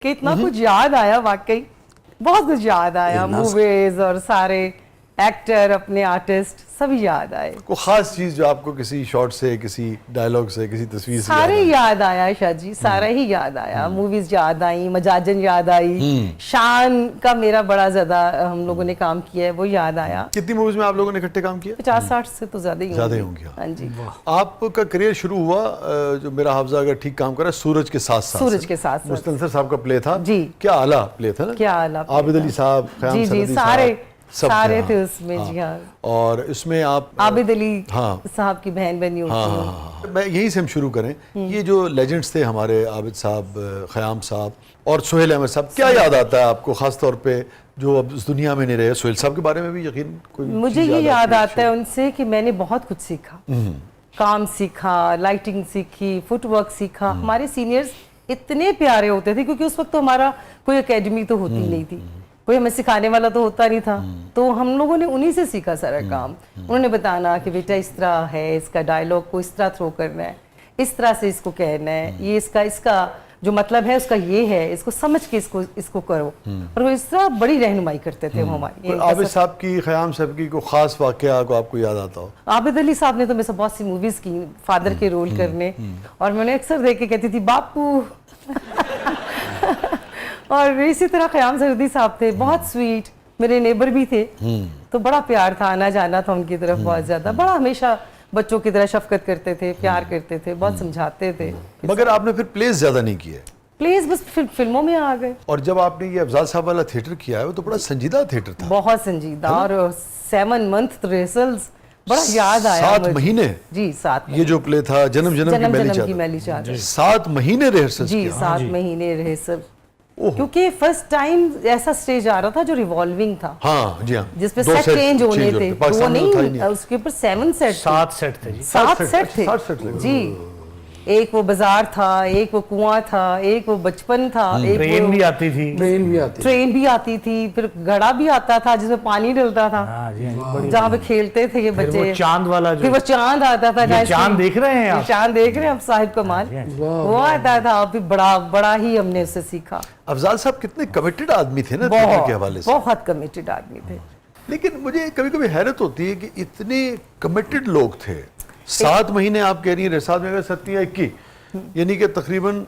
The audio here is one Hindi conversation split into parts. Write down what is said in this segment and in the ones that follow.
कि इतना कुछ याद आया, वाकई बहुत कुछ याद आया। मूवीज और सारे एक्टर, अपने आर्टिस्ट सभी याद आए। कोई खास चीज जो आपको किसी शॉट से, किसी डायलॉग से, किसी तस्वीर से सारे याद आया शाह जी, सारा ही याद आया। मूवीज याद आई, मजाजन याद आई, शान का मेरा बड़ा ज्यादा हम लोगों ने काम किया है, वो याद आया। कितनी मूवीज में आप लोगों ने इकट्ठे काम किया? 50-60 से तो ज्यादा ही होंगे। हाँ जी। आपका करियर शुरू हुआ, जो मेरा हाफजा अगर ठीक काम कर रहा है, सूरज के साथ साथ। सूरज के साथ साथ मुस्तनसर साहब का प्ले था जी। क्या आला प्ले था ना? क्या आला, आबिद अली साहब, जी जी, सारे थे उसमें जी। हाँ, और इसमें आप आबिद अली हाँ साहब की बहन बनी होती है। हाँ, मैं यहीं से हम शुरू करें। ये जो लेजेंड्स थे हमारे, आबिद साहब, ख़याम साहब और सुहेल अहमद साहब, क्या याद आता है आपको खास तौर पे जो अब इस दुनिया में नहीं रहे? सुहेल साहब के बारे में भी यकीन कोई मुझे ये याद आता है उनसे कि मैंने बहुत कुछ सीखा, काम सीखा, लाइटिंग सीखी, फुटवर्क सीखा। हमारे सीनियर्स इतने प्यारे होते थे, क्योंकि उस वक्त तो हमारा कोई एकेडमी तो होती नहीं थी, कोई हमें सिखाने वाला तो होता नहीं था, तो हम लोगों ने उन्हीं से सीखा सारा काम। उन्होंने बताना कि बेटा इस तरह है, इसका डायलॉग को इस तरह थ्रो करना है, इस तरह से इसको कहना है, ये इसका जो मतलब है उसका ये है, इसको समझ के इसको करो। और वो इस तरह बड़ी रहनुमाई करते थे वो हमारी। आबिद साहब की, ख़याम साहब की कोई खास वाकया को आपको याद आता हो? आबिद अली साहब ने तो मेरे से बहुत सी मूवीज की, फादर के रोल करने, और मैंने अक्सर देख के कहती थी बापू। और इसी तरह ख़याम सरदी साहब थे, बहुत स्वीट, मेरे नेबर भी थे, तो बड़ा प्यार था, आना जाना था उनकी तरफ बहुत ज्यादा। बड़ा हमेशा बच्चों की तरह शफकत करते थे, प्यार करते थे, बहुत समझाते थे। मगर आपने फिर प्लेस ज्यादा नहीं किए? प्लेस बस फिल्मों में आ गए। और जब आपने ये अफजाल साहब वाला थिएटर किया है, वो तो बड़ा संजीदा थिएटर था। बहुत संजीदा, और 7 मंथ रिहर्सल्स, बड़ा याद आया। 7 महीने जी, 7 ये जो प्ले था, जन्म जन्म की मैली चादर, 7 महीने रिहर्सल जी, 7 महीने रिहर्सल। क्योंकि फर्स्ट टाइम ऐसा स्टेज आ रहा था जो रिवॉल्विंग था। हाँ जी, हाँ, जिसपे सेट चेंज होने थे, वो नहीं, उसके ऊपर 7 सेट, 7 सेट थे जी, 7 सेट थे जी। एक वो बाजार था, एक वो कुआं था, एक वो बचपन था, एक ट्रेन भी आती थी, ट्रेन भी आती थी, फिर घड़ा भी आता था जिसमें पानी डलता था, जहाँ पे खेलते थे ये बच्चे। वो चांद वाला, फिर वो चांद आता था, चांद देख रहे हैं आप? चांद देख रहे हैं आप, साहिब कमाल वो आता था। फिर बड़ा ही हमने उससे सीखा। अफजाल साहब कितने कमिटेड आदमी थे ना थिएटर के हवाले से, बहुत कमिटेड आदमी थे। लेकिन मुझे कभी कभी हैरत होती है कि इतने कमिटेड लोग थे। 7 महीने आप कह रही हैं, 7 में 7 या 21, यानी कि तकरीबन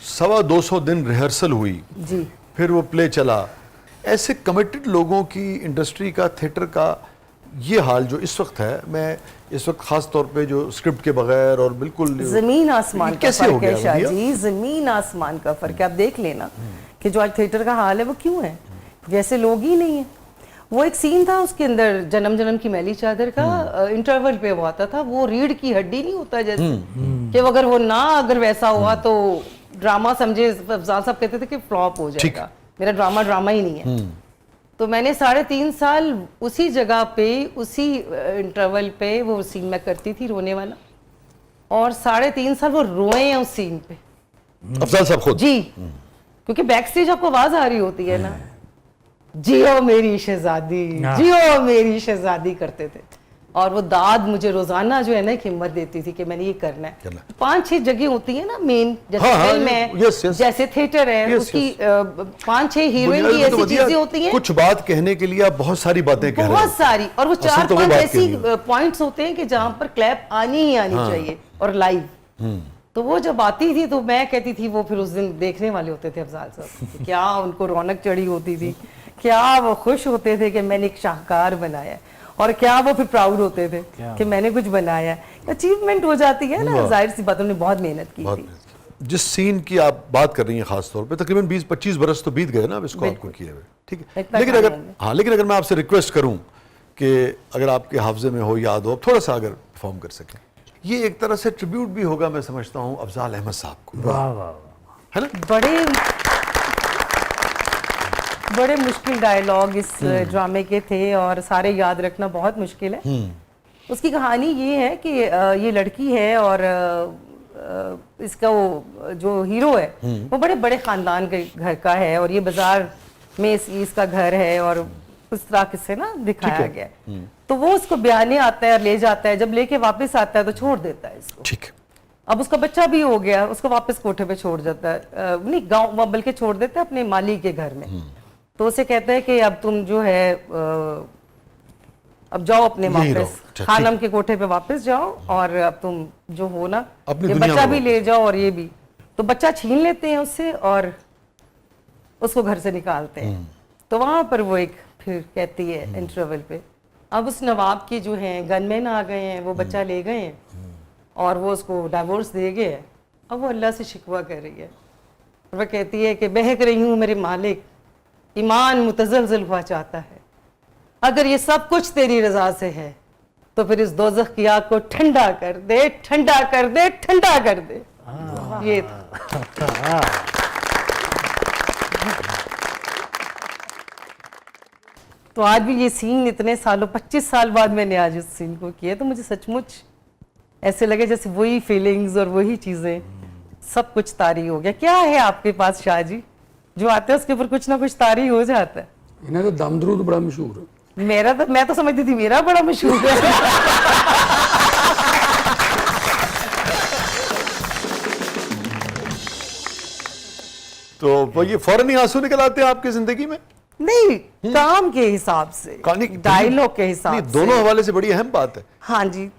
225 दिन रिहर्सल हुई जी। फिर वो प्ले चला। ऐसे कमिटेड लोगों की इंडस्ट्री का, थिएटर का ये हाल जो इस वक्त है, मैं इस वक्त खास तौर पे जो स्क्रिप्ट के बगैर और बिल्कुल जमीन आसमान का कैसे हो फर्क है गया शाह जी, जमीन आसमान का फर्क है। आप देख लेना कि जो आज थिएटर का हाल है वो क्यों है, जैसे लोग ही नहीं है। वो एक सीन था उसके अंदर, जन्म की मैली चादर का, इंटरवल पे वो आता था, वो रीढ़ की हड्डी नहीं होता जैसे, कि अगर वो अगर वैसा हुआ तो ड्रामा समझे, अफजाल साहब कहते थे कि फ्लॉप हो जाएगा। मेरा ड्रामा ही नहीं है। तो मैंने 3.5 साल उसी जगह पे, उसी इंटरवल पे वो सीन मैं करती थी, रोने वाला, और 3.5 साल वो रोए हैं उस सीन पे, अफजाल साहब खुद जी। क्योंकि बैक स्टेज आपको आवाज आ रही होती है ना, जियो मेरी शहजादी, जियो मेरी शहजादी करते थे। और वो दाद मुझे रोजाना जो है ना हिम्मत देती थी कि मैंने ये करना है। 5-6 जगह होती है ना मेन, जैसे फिल्म है, जैसे थिएटर है, उसकी 5-6 हीरोइन की ऐसी चीजें होती हैं। कुछ बात कहने के लिए आप बहुत सारी बातें कह रहे हैं, बहुत सारी, और वो 4-5 ऐसी पॉइंट्स होते हैं कि जहां पर क्लैप आनी ही आनी चाहिए, और लाइव। तो वो जब आती थी तो मैं कहती थी, वो फिर उस दिन देखने वाले होते थे अफजाल साहब, क्या उनको रौनक चढ़ी होती थी, क्या वो खुश होते थे कि मैंने एक शाहकार बनाया, और क्या वो फिर प्राउड होते थे कि मैंने कुछ बनाया। अचीवमेंट हो जाती है ना, जाहिर सी बात, उन्होंने बहुत मेहनत की थी। जिस सीन की आप बात कर रही हैं खास तौर पे, तकरीबन 20-25 बरस तो बीत गए ना अब इसको आपको किए हुए, ठीक है। लेकिन अगर मैं आपसे रिक्वेस्ट करूं कि अगर आपके हाफजे में हो, याद हो, थोड़ा सा अगर परफॉर्म कर सकें, ये एक तरह से ट्रिब्यूट भी होगा, मैं समझता हूँ, अफजाल अहमद साहब को। वाह वाह, है ना? बड़े मुश्किल डायलॉग इस ड्रामे के थे, और सारे याद रखना बहुत मुश्किल है। उसकी कहानी ये है कि ये लड़की है, और इसका वो जो हीरो है वो बड़े बड़े खानदान के घर का है, और ये बाजार में इसका घर है, और उस तरह से ना दिखाया गया है। तो वो उसको ब्याने आता है और ले जाता है, जब लेके वापस आता है तो छोड़ देता है इसको। ठीक। अब उसका बच्चा भी हो गया, उसको वापस कोठे पे छोड़ जाता है, नहीं गांव बल्कि छोड़ देता है अपने माली के घर में। तो उसे कहता है कि अब तुम जो है अब जाओ अपने यहीं वापस रहो। अच्छा, खानम के कोठे पे वापस जाओ, और अब तुम जो हो ना अपनी ये दुनिया बच्चा में भी रहो। ले जाओ और ये भी। तो बच्चा छीन लेते हैं उससे और उसको घर से निकालते हैं। तो वहां पर वो एक फिर कहती है इंटरवल पे, अब उस नवाब के जो हैं गनमैन आ गए हैं, वो बच्चा ले गए हैं और वो उसको डाइवोर्स दे गए हैं। अब वो अल्लाह से शिकवा कर रही है, वह कहती है कि बहक रही हूँ मेरे मालिक, ईमान मुतज़लज़ल हुआ चाहता है, अगर ये सब कुछ तेरी रजा से है तो फिर इस दोज़ख की आग को ठंडा कर दे, ठंडा कर दे, ठंडा कर दे। ये था। तो आज भी ये सीन इतने सालों 25 साल बाद मैंने आज उस सीन को किया, तो मुझे सचमुच ऐसे लगे जैसे वही फीलिंग्स और वही चीजें सब कुछ तारी हो गया। क्या है आपके पास शाह जी जो आते हैं उसके ऊपर कुछ ना कुछ तारी हो जाता है? इन्हें तो दम दरूद बड़ा मशहूर है। मैं तो समझती थी मेरा बड़ा मशहूर है। तो वो ये फौरन ही आंसू निकल आते हैं आपकी जिंदगी में? नहीं, काम के हिसाब से, कहानी डायलॉग के हिसाब नहीं, से, दोनों हवाले से बड़ी अहम बात है। हाँ जी,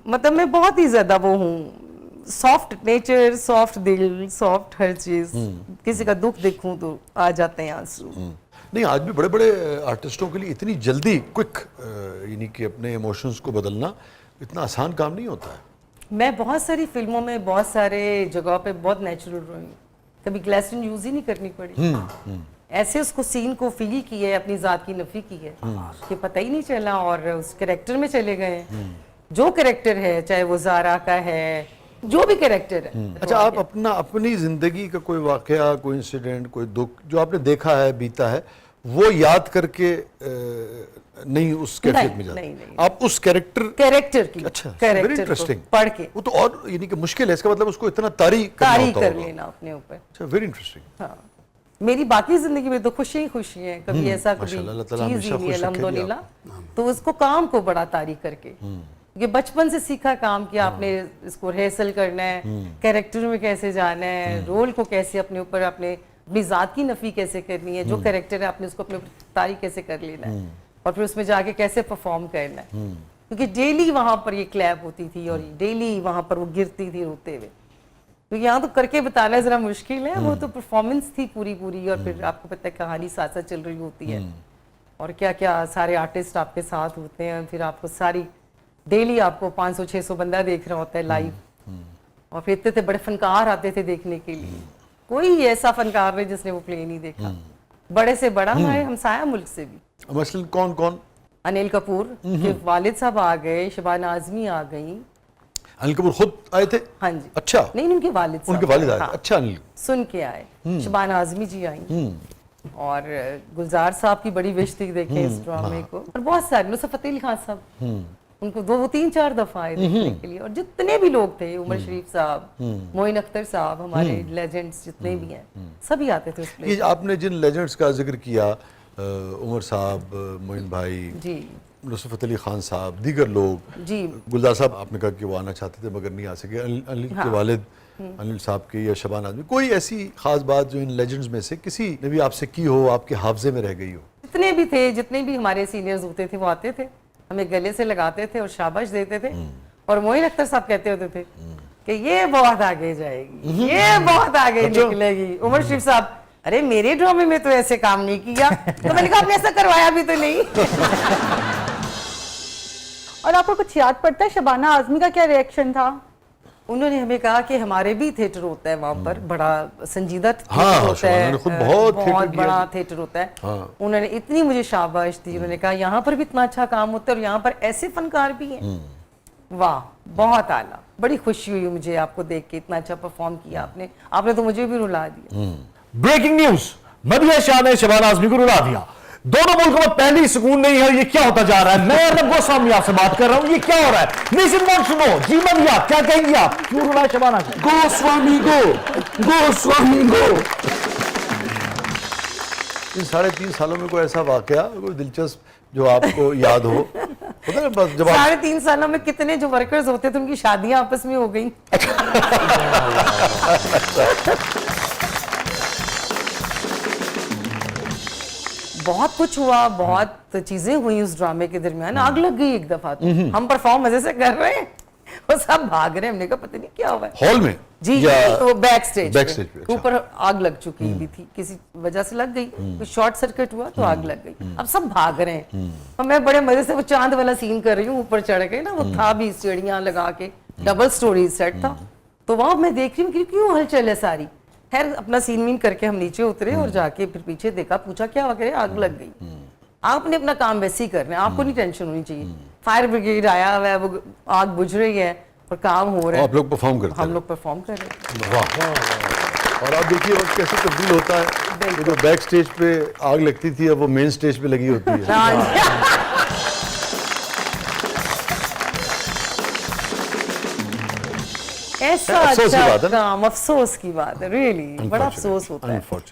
मतलब मैं बहुत ही ज्यादा वो हूँ, सॉफ्ट नेचर, सॉफ्ट दिल, सॉफ्ट हर चीज। किसी का दुख देखूं तो आ जाते हैं आंसू। नहीं, आज भी बड़े बड़े आर्टिस्टों के लिए इतनी जल्दी क्विक यानी कि अपने इमोशंस को बदलना इतना आसान काम नहीं होता है। मैं बहुत सारी फिल्मों में बहुत सारे जगह पे बहुत नेचुरल रही हूँ, कभी ग्लैसरीन यूज ही नहीं करनी पड़ी। ऐसे उसको सीन को फील की है, अपनी जात की नफी की है कि पता ही नहीं चला और उस कैरेक्टर में चले गए। जो कैरेक्टर है, चाहे वो जारा का है, जो भी कैरेक्टर है। अच्छा, आप अपनी जिंदगी का कोई वाकया, कोई इंसिडेंट, कोई दुख जो आपने देखा है, बीता है, वो याद करके नहीं उस कैफियत में जाते? नहीं। आप उस कैरेक्टर की अच्छा, वेरी कैरेक्टर इंटरेस्टिंग को पढ़ के वो तो और यानी कि मुश्किल है, इसका मतलब उसको इतना तारी तारीफ कर लेना अपने ऊपर। अच्छा, वेरी इंटरेस्टिंग। हाँ, मेरी बाकी जिंदगी में तो खुशी ही खुशी है, कभी ऐसा कभी माशाल्लाह, अल्लाह ताला चीज हमेशा ही नहीं, खुश रखे जी अल्हम्दुलिल्लाह। तो उसको काम को बड़ा तारीफ करके, ये बचपन से सीखा काम कि आपने इसको रिहर्सल करना है, कैरेक्टर में कैसे जाना है, रोल को कैसे अपने ऊपर अपनी जात की नफी कैसे करनी है, जो कैरेक्टर है आपने उसको अपने ऊपर तारीफ कैसे कर लेना है और फिर उसमें जाके कैसे परफॉर्म करना है। क्योंकि डेली वहां पर ये क्लैप होती थी और डेली वहां पर वो गिरती थी रोते हुए। तो यहाँ तो करके बताना जरा मुश्किल है, वो तो परफॉर्मेंस थी पूरी और फिर आपको पता है कहानी साथ साथ चल रही होती है और क्या क्या सारे आर्टिस्ट आपके साथ होते हैं, फिर आपको सारी डेली आपको 500-600 बंदा देख रहा होता है लाइव, और फिर इतने बड़े फनकार आते थे देखने के लिए। कोई ऐसा फनकार नहीं जिसने वो प्ले नहीं देखा, बड़े से बड़ा, हमारे हमसाया मुल्क से भी। मसलन कौन कौन? अनिल कपूर के वालिद साहब आ गए, शबाना आजमी आ गई। अनिल कपूर खुद आए थे? हाँ जी। अच्छा, नहीं, उनके वालिद साहब, उनके वालिद आए थे। हाँ, अच्छा, अनिल सुन के आए। शबाना आजमी जी आई और गुलजार साहब की बड़ी विश थी देखे इस ड्रामे को, और बहुत सारे, नुसरत फतेह अली खान साहब, उनको 2-3-4 दफा आए देखने के लिए, और जितने भी लोग थे, उमर शरीफ साहब, मोइन अख्तर साहब, हमारे लेजेंड्स जितने भी हैं, सभी आते थे उस प्ले। ये आपने जिन लेजेंड्स का जिक्र किया, उमर साहब, मोइन भाई जी, नुसरत फतेह अली खान साहब, दीगर लोग जी, गुलजार साहब, आपने कहा कि वो आना चाहते थे मगर नहीं आ सके, अनिल के वालिद अनिल साहब की या शबाना आजमी, कोई ऐसी खास बात जो इन लेजेंड्स में से किसी ने भी आपसे की हो, आपके हाफजे में रह गई हो? जितने भी थे, जितने भी हमारे सीनियर्स होते थे वो आते थे, हमें गले से लगाते थे और शाबाश देते थे, और मोइन अख्तर साहब कहते होते थे कि ये बहुत आगे जाएगी, ये बहुत आगे निकलेगी। उमर शरीफ साहब, अरे मेरे ड्रामे में तो ऐसे काम नहीं किया। तो मैंने कहा आपने ऐसा करवाया भी तो नहीं। और आपको कुछ याद पड़ता है शबाना आजमी का क्या रिएक्शन था? उन्होंने हमें कहा कि हमारे भी थिएटर होता है वहाँ पर, बड़ा संजीदा थिएटर हाँ, होता है, खुद बहुत बहुत थिएटर बड़ा किया। थिएटर होता है। हाँ। उन्होंने इतनी मुझे शाबाश दी, उन्होंने कहा यहाँ पर भी इतना अच्छा काम होता है और यहाँ पर ऐसे फनकार भी हैं। वाह, बहुत आला, बड़ी खुशी हुई मुझे आपको देख के, इतना अच्छा परफॉर्म किया आपने तो मुझे भी रुला दिया। ब्रेकिंग न्यूज, मदिया शाह ने शबाना आजमी को रुला दिया। दोनों मुल्कों में पहली सुकून नहीं है, ये क्या होता जा रहा है? मैं अर्नब गोस्वामी आपसे बात कर रहा हूं, ये क्या हो रहा है? Nation want to know. जी मदिया, क्या कहेंगी आप? क्यों रुला शबाना को? गोस्वामी गो। इन 3.5 सालों में कोई ऐसा वाकया, कोई दिलचस्प जो आपको याद हो पता है बस जब आप 3.5 सालों में कितने जो वर्कर्स होते थे उनकी शादियां आपस में हो गई। बहुत कुछ हुआ, बहुत चीजें हुई उस ड्रामे के दरमियान। आग लग गई एक दफा तो हम परफॉर्म मजे से कर रहे हैं, वो सब भाग रहे हैं। हमने कहा पता नहीं क्या हुआ है। हॉल में जी या तो बैक स्टेज Backstage पे, अच्छा। ऊपर आग लग चुकी भी थी, किसी वजह से लग गई, कुछ शॉर्ट सर्किट हुआ तो आग लग गई। अब सब भाग रहे हैं और मैं बड़े मजे से वो चांद वाला सीन कर रही हूँ, ऊपर चढ़ के ना, वो था भी सीढ़ियां लगा के, डबल स्टोरी सेट था। तो वहां मैं देख रही हूँ कि क्यों हलचल है सारी। खैर अपना सीन वीन करके हम नीचे उतरे और जाके फिर पीछे देखा, पूछा क्या वगैरह, आग लग गई। आपने अपना काम वैसे ही करना है, आपको नहीं टेंशन होनी चाहिए। फायर ब्रिगेड आया हुआ है, वो आग बुझ रही है और काम हो रहा है। आप लोग परफॉर्म करते हम हैं। लोग परफॉर्म कर रहे हैं। वाह। और आप देखिए वक्त कैसे तब्दील होता है, वो जो बैक स्टेज पे आग लगती थी अब वो मेन स्टेज पे लगी होती है। ऐसा अफसोस की अच्छा बात है ना? काम, अफसोस की बात है, रियली बड़ा अफसोस होता है। Unfortunate.